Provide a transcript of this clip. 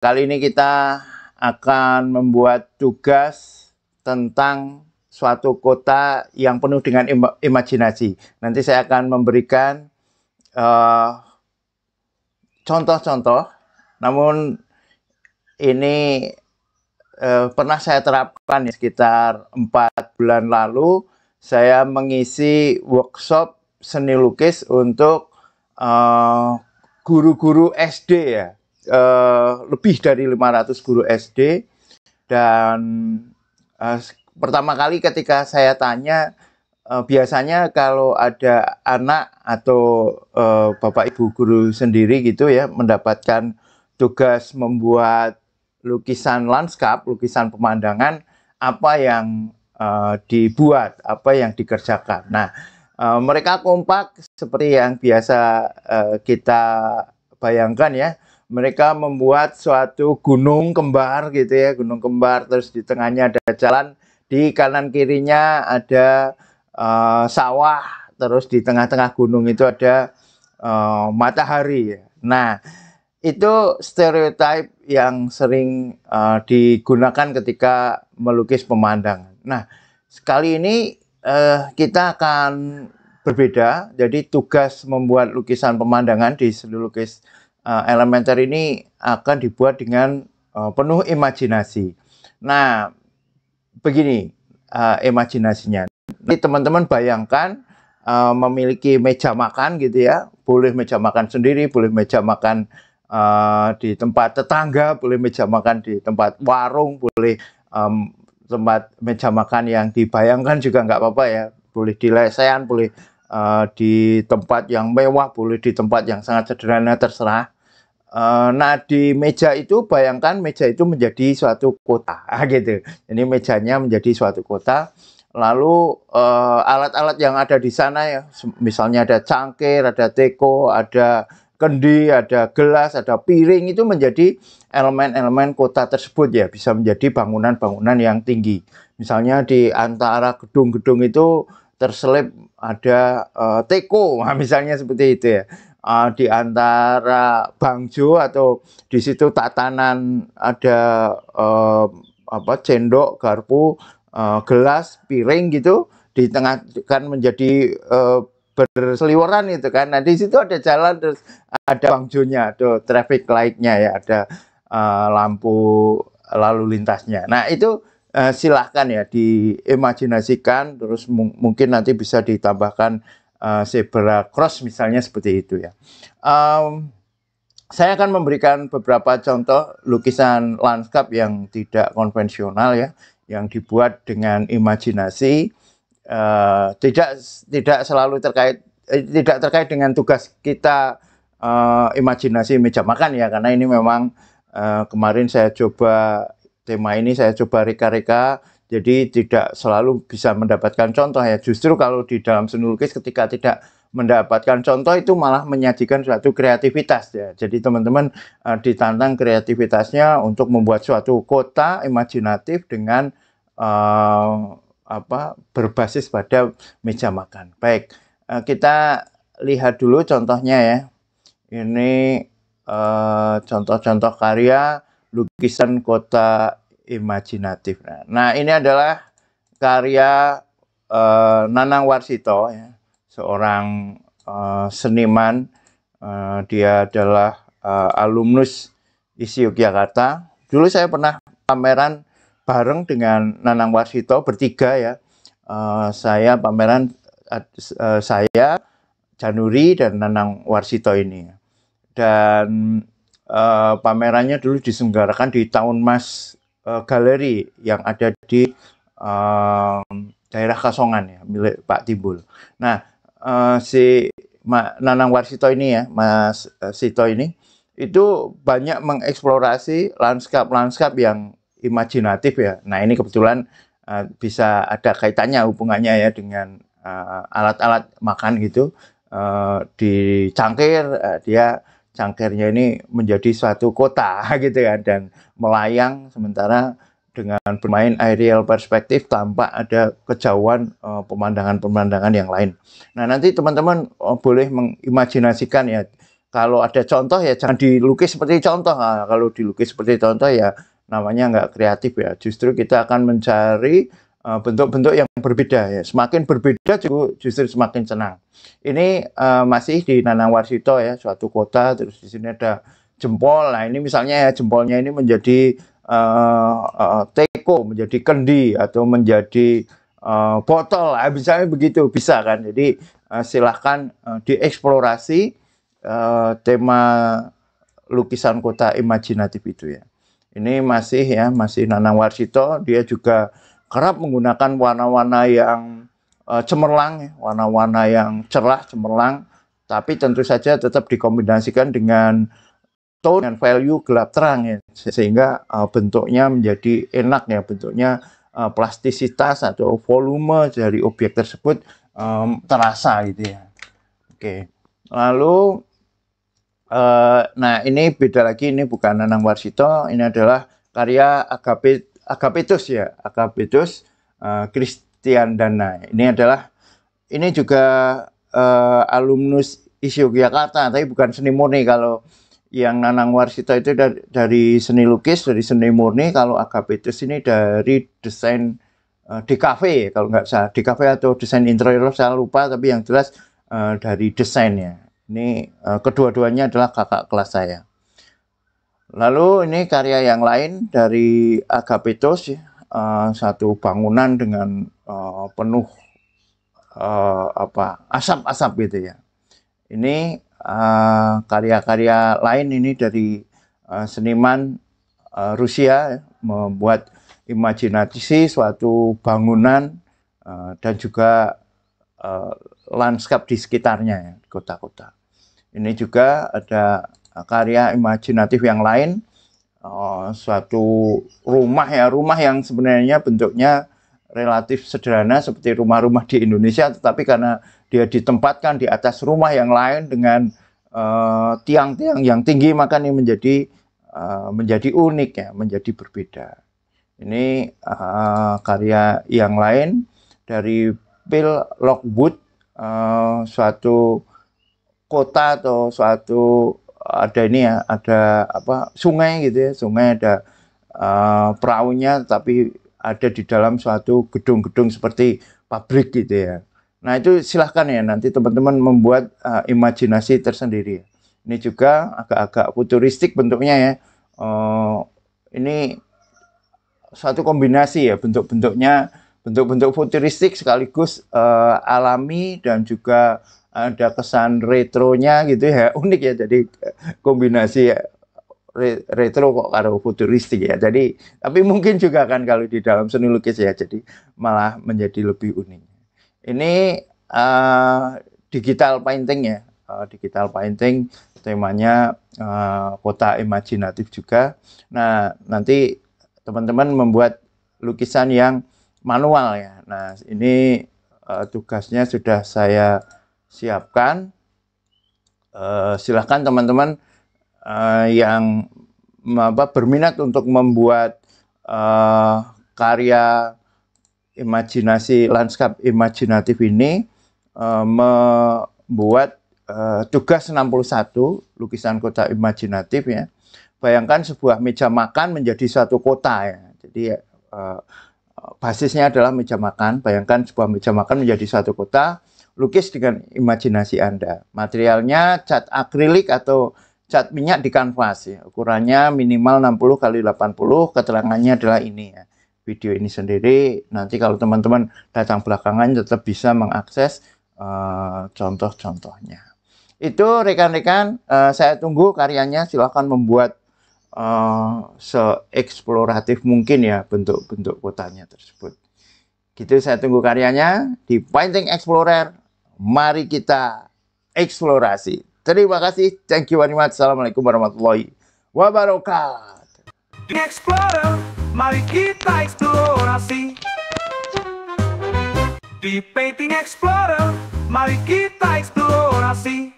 Kali ini kita akan membuat tugas tentang suatu kota yang penuh dengan imajinasi. Nanti saya akan memberikan contoh-contoh, namun ini pernah saya terapkan sekitar 4 bulan lalu. Saya mengisi workshop seni lukis untuk guru-guru SD ya. Lebih dari 500 guru SD, dan pertama kali ketika saya tanya, biasanya kalau ada anak atau bapak ibu guru sendiri gitu ya mendapatkan tugas membuat lukisan lanskap, lukisan pemandangan, apa yang dibuat, apa yang dikerjakan. Nah, mereka kompak seperti yang biasa kita bayangkan ya. Mereka membuat suatu gunung kembar gitu ya, gunung kembar, terus di tengahnya ada jalan, di kanan kirinya ada sawah, terus di tengah-tengah gunung itu ada matahari. Nah, itu stereotip yang sering digunakan ketika melukis pemandangan. Nah, sekali ini kita akan berbeda. Jadi tugas membuat lukisan pemandangan di seni lukis elementer ini akan dibuat dengan penuh imajinasi. Nah, begini imajinasinya. Jadi teman-teman bayangkan memiliki meja makan gitu ya. Boleh meja makan sendiri, boleh meja makan di tempat tetangga, boleh meja makan di tempat warung, boleh tempat meja makan yang dibayangkan juga nggak apa-apa ya. Boleh di lesehan, boleh di tempat yang mewah, boleh di tempat yang sangat sederhana, terserah. Nah, di meja itu bayangkan meja itu menjadi suatu kota gitu. Ini mejanya menjadi suatu kota. Lalu alat-alat yang ada di sana ya, misalnya ada cangkir, ada teko, ada kendi, ada gelas, ada piring, itu menjadi elemen-elemen kota tersebut ya, bisa menjadi bangunan-bangunan yang tinggi. Misalnya di antara gedung-gedung itu terselip ada teko, misalnya seperti itu ya. Di antara bangjo atau di situ tatanan ada sendok, garpu, gelas, piring gitu, di tengah kan menjadi berseliweran itu kan. Nah, di situ ada jalan, terus ada bangjonya, ada traffic light-nya ya, ada lampu lalu lintasnya. Nah, itu silahkan ya diimajinasikan, terus mungkin nanti bisa ditambahkan zebra cross misalnya seperti itu ya. Saya akan memberikan beberapa contoh lukisan lanskap yang tidak konvensional ya, yang dibuat dengan imajinasi, tidak selalu tidak terkait dengan tugas kita imajinasi meja makan ya, karena ini memang kemarin saya coba tema ini, saya coba reka-reka. Jadi tidak selalu bisa mendapatkan contoh ya. Justru kalau di dalam seni lukis ketika tidak mendapatkan contoh itu malah menyajikan suatu kreativitas ya. Jadi teman-teman ditantang kreativitasnya untuk membuat suatu kota imajinatif dengan berbasis pada meja makan. Baik, kita lihat dulu contohnya ya. Ini contoh-contoh karya lukisan kota imajinatif. Nah, ini adalah karya Nanang Warsito ya, seorang seniman. Dia adalah alumnus ISI Yogyakarta. Dulu saya pernah pameran bareng dengan Nanang Warsito bertiga ya. Saya pameran saya, Januri, dan Nanang Warsito ini. Dan pamerannya dulu diselenggarakan di Tahun Mas Galeri yang ada di daerah Kasongan ya, milik Pak Timbul. Nah, si Nanang Warsito ini ya, Mas Sito ini, itu banyak mengeksplorasi lanskap-lanskap yang imajinatif ya. Nah, ini kebetulan bisa ada kaitannya, hubungannya ya dengan alat-alat makan gitu. Di cangkir, dia cangkirnya ini menjadi suatu kota gitu ya, dan melayang, sementara dengan bermain aerial perspektif tampak ada kejauhan pemandangan-pemandangan yang lain. Nah, nanti teman-teman boleh mengimajinasikan ya, kalau ada contoh ya jangan dilukis seperti contoh. Nah, kalau dilukis seperti contoh ya namanya nggak kreatif ya. Justru kita akan mencari bentuk-bentuk yang berbeda ya. Semakin berbeda justru semakin senang. Ini masih di Nanang Warsito ya, suatu kota. Terus di sini ada jempol. Nah ini misalnya ya jempolnya ini menjadi teko, menjadi kendi atau menjadi botol. Misalnya begitu bisa kan. Jadi silahkan dieksplorasi tema lukisan kota imajinatif itu ya. Ini masih Nanang Warsito. Dia juga kerap menggunakan warna-warna yang cemerlang, ya, warna-warna yang cerah, cemerlang, tapi tentu saja tetap dikombinasikan dengan tone dan value gelap terang ya, sehingga bentuknya menjadi enak ya, bentuknya plastisitas atau volume dari objek tersebut terasa gitu ya. Oke, lalu nah ini beda lagi, ini bukan Nanang Warsito, ini adalah karya Agapetus ya, Agapetus Kristiandana. Ini juga alumnus ISI Yogyakarta, tapi bukan seni murni. Kalau yang Nanang Warsito itu dari seni lukis, dari seni murni. Kalau Agapetus ini dari desain DKV, kalau nggak salah, DKV atau desain interior, saya lupa, tapi yang jelas dari desainnya. Ini kedua-duanya adalah kakak kelas saya. Lalu ini karya yang lain dari Agapetus, satu bangunan dengan penuh asap-asap gitu ya. Ini karya-karya lain ini dari seniman Rusia ya, membuat imajinasi suatu bangunan dan juga lanskap di sekitarnya ya, kota-kota. Ini juga ada karya imajinatif yang lain, suatu rumah ya, rumah yang sebenarnya bentuknya relatif sederhana seperti rumah-rumah di Indonesia, tetapi karena dia ditempatkan di atas rumah yang lain dengan tiang-tiang yang tinggi, maka ini menjadi unik ya, menjadi berbeda. Ini karya yang lain dari Phil Lockwood, suatu kota atau suatu ada ini ya, ada sungai gitu ya, sungai ada perahunya, tapi ada di dalam suatu gedung-gedung seperti pabrik gitu ya. Nah itu silahkan ya, nanti teman-teman membuat imajinasi tersendiri. Ini juga agak-agak futuristik bentuknya ya. Ini suatu kombinasi ya, bentuk-bentuknya, bentuk-bentuk futuristik sekaligus alami dan juga ada kesan retronya gitu ya, unik ya. Jadi kombinasi retro kok karo futuristik ya. Jadi tapi mungkin juga kan kalau di dalam seni lukis ya, jadi malah menjadi lebih unik. Ini digital painting ya, digital painting, temanya kota imajinatif juga. Nah nanti teman-teman membuat lukisan yang manual ya. Nah ini tugasnya sudah saya siapkan. Silahkan teman-teman yang berminat untuk membuat karya imajinasi lanskap imajinatif ini, membuat tugas 61 lukisan kota imajinatif ya. Bayangkan sebuah meja makan menjadi satu kota ya. Jadi basisnya adalah meja makan. Bayangkan sebuah meja makan menjadi satu kota. Lukis dengan imajinasi Anda. Materialnya cat akrilik atau cat minyak di kanvas ya. Ukurannya minimal 60 x 80. Keterangannya adalah ini ya. Video ini sendiri. Nanti kalau teman-teman datang belakangan tetap bisa mengakses contoh-contohnya. Itu rekan-rekan, saya tunggu karyanya. Silahkan membuat seeksploratif mungkin ya bentuk-bentuk kotanya tersebut. Gitu, saya tunggu karyanya di Painting Explorer. Mari kita eksplorasi. Terima kasih. Thank you very much. Assalamualaikum warahmatullahi wabarakatuh. Explorer, mari kita eksplorasi. Di Painting Explorer, mari kita eksplorasi.